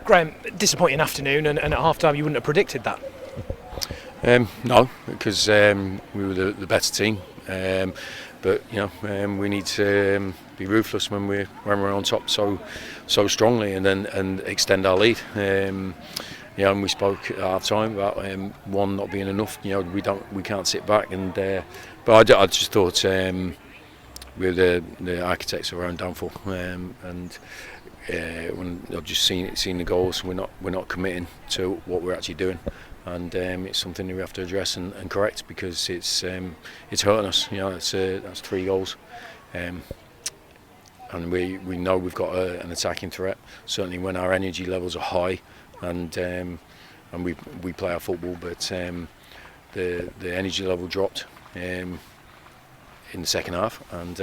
Graham, disappointing afternoon, and at half-time you wouldn't have predicted that. No, because we were the better team. But we need to be ruthless when we're on top so strongly, and extend our lead. And we spoke at half time about one not being enough. We can't sit back, and but I just thought we're the architects of our own downfall. And when I've just seen the goals, we're not committing to what we're actually doing. And it's something that we have to address and correct, because it's hurting us. That's 3 goals, and we know we've got an attacking threat. Certainly when our energy levels are high, and we play our football, but the energy level dropped in the second half, and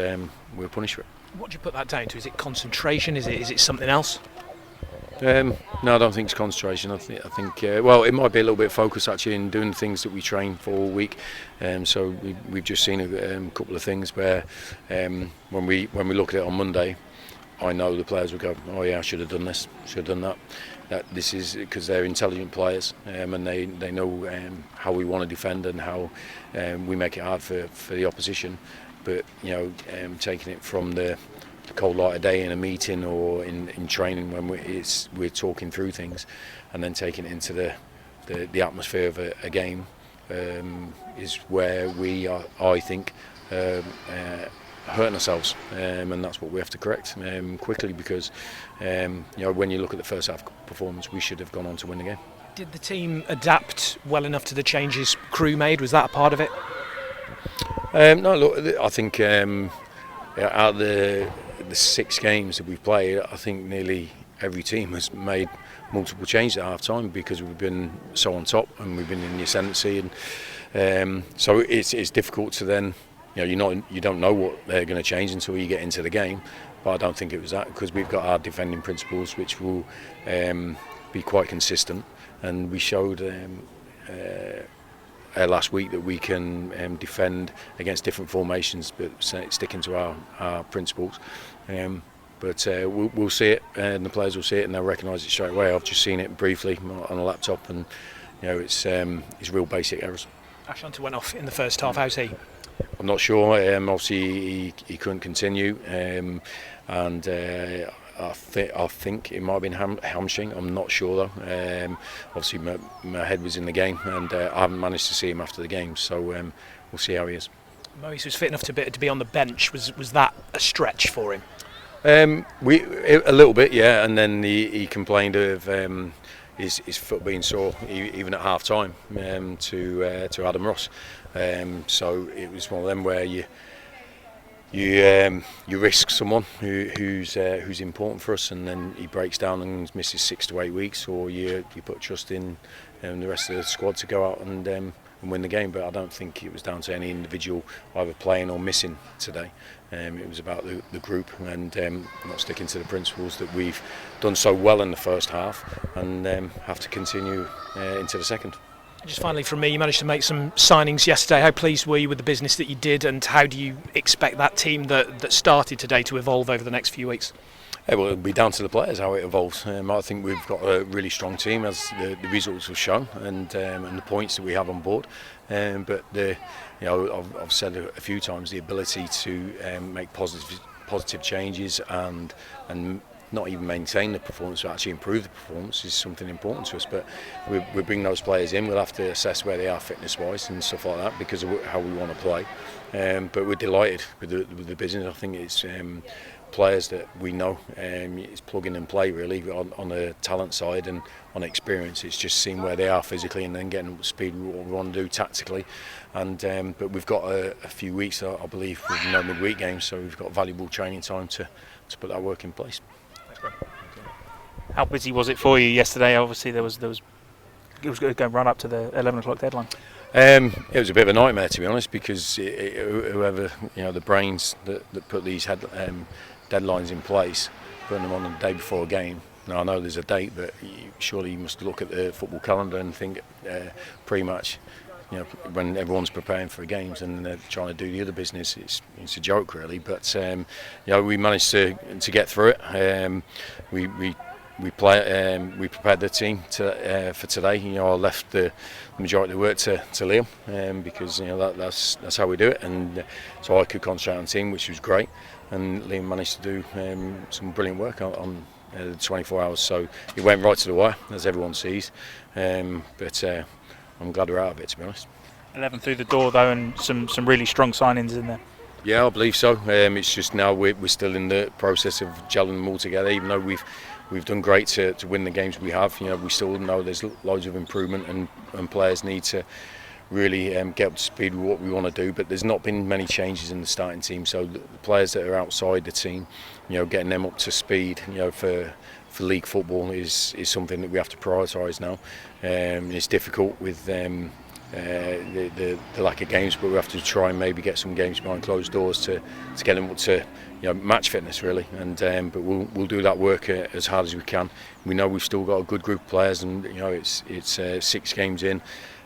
we were punished for it. What do you put that down to? Is it concentration? Is it something else? No, I don't think it's concentration. I think well, it might be a little bit of focus actually in doing things that we train for all week. So we've just seen a couple of things where when we look at it on Monday, I know the players will go, oh yeah, I should have done this, should have done that. That this is because they're intelligent players, and they know how we want to defend and how we make it hard for the opposition. But taking it from the cold light of day in a meeting or in training when we're talking through things, and then taking it into the atmosphere of a game is where we are, I think, hurting ourselves, and that's what we have to correct quickly, because when you look at the first half performance, we should have gone on to win the game. Did the team adapt well enough to the changes Crewe made? Was that a part of it? No, look, I think out of the 6 games that we've played, I think nearly every team has made multiple changes at half time, because we've been so on top and we've been in the ascendancy, and so it's difficult to then you don't know what they're going to change until you get into the game. But I don't think it was that, because we've got our defending principles which will be quite consistent, and we showed last week that we can defend against different formations, but sticking to our principles. But we'll see it, and the players will see it, and they'll recognise it straight away. I've just seen it briefly on a laptop, and it's real basic errors. Ashanti went off in the first half. How's he? I'm not sure. Obviously, he couldn't continue, and I think it might have been hamstring. I'm not sure though. Obviously, my head was in the game, and I haven't managed to see him after the game. So we'll see how he is. Moise was fit enough to be on the bench. Was that a stretch for him? A little bit, yeah. And then he complained of his foot being sore even at half time to Adam Ross. So it was one of them where you risk someone who's important for us, and then he breaks down and misses 6 to 8 weeks, or you put trust in the rest of the squad to go out and win the game. But I don't think it was down to any individual either playing or missing today. It was about the group, and not sticking to the principles that we've done so well in the first half, and have to continue into the second. Just finally from me, you managed to make some signings yesterday. How pleased were you with the business that you did, and how do you expect that team that started today to evolve over the next few weeks? Well, it'll be down to the players how it evolves. I think we've got a really strong team, as the results have shown, and the points that we have on board. But I've said a few times, the ability to make positive changes and not even maintain the performance, but actually improve the performance is something important to us. But we bring those players in. We'll have to assess where they are fitness-wise and stuff like that, because of how we want to play. But we're delighted with the business. I think it's players that we know. It's plug in and play really on the talent side, and on experience. It's just seeing where they are physically, and then getting up to speed with what we want to do tactically. And but we've got a few weeks, I believe, with no midweek games, so we've got valuable training time to put that work in place. How busy was it for you yesterday? Obviously, it was going to run up to the 11 o'clock deadline. It was a bit of a nightmare, to be honest, because whoever the brains that put these deadlines in place, putting them on the day before a game. Now I know there's a date, but surely you must look at the football calendar and think pre-match. When everyone's preparing for games and they're trying to do the other business, it's a joke really. But we managed to get through it. We we prepared the team for today. I left the majority of the work to Liam because that's how we do it, and so I could concentrate on the team, which was great. And Liam managed to do some brilliant work on the 24 hours. So it went right to the wire, as everyone sees. But I'm glad we're out of it, to be honest. 11 through the door though, and some really strong signings in there. Yeah, I believe so. It's just now we're still in the process of gelling them all together. Even though we've done great to win the games we have, we still know there's loads of improvement, and players need to really get up to speed with what we want to do. But there's not been many changes in the starting team, so the players that are outside the team, getting them up to speed, for league football is something that we have to prioritise now. It's difficult with the lack of games, but we have to try and maybe get some games behind closed doors to get them up to match fitness really. And but we'll do that work as hard as we can. We know we've still got a good group of players, and it's 6 games in.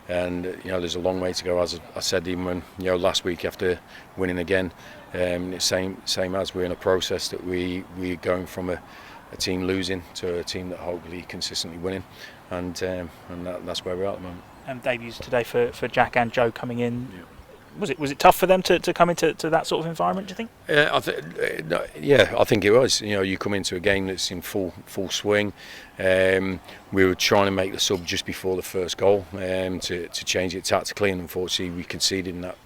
And there's a long way to go. As I said, even when last week after winning again, it's same as we're in a process that we're going from a team losing to a team that hopefully consistently winning, and that's where we're at the moment. Debuts today for Jack and Joe coming in. Yeah. Was it tough for them to come into that sort of environment, do you think? I think it was. You come into a game that's in full swing. We were trying to make the sub just before the first goal to change it tactically, and unfortunately we conceded in that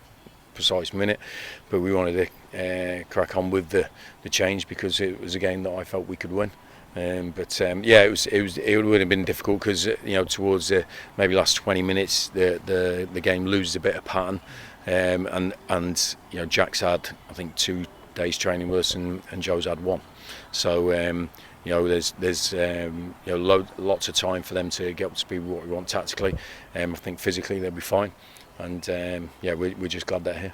precise minute. But we wanted to crack on with the change because it was a game that I felt we could win. It would have been difficult because towards the maybe last 20 minutes the game loses a bit of pattern, and Jack's had I think 2 days training with us, and Joe's had 1, so there's lots of time for them to get up to speed with what we want tactically. I think physically they'll be fine, and we're just glad they're here.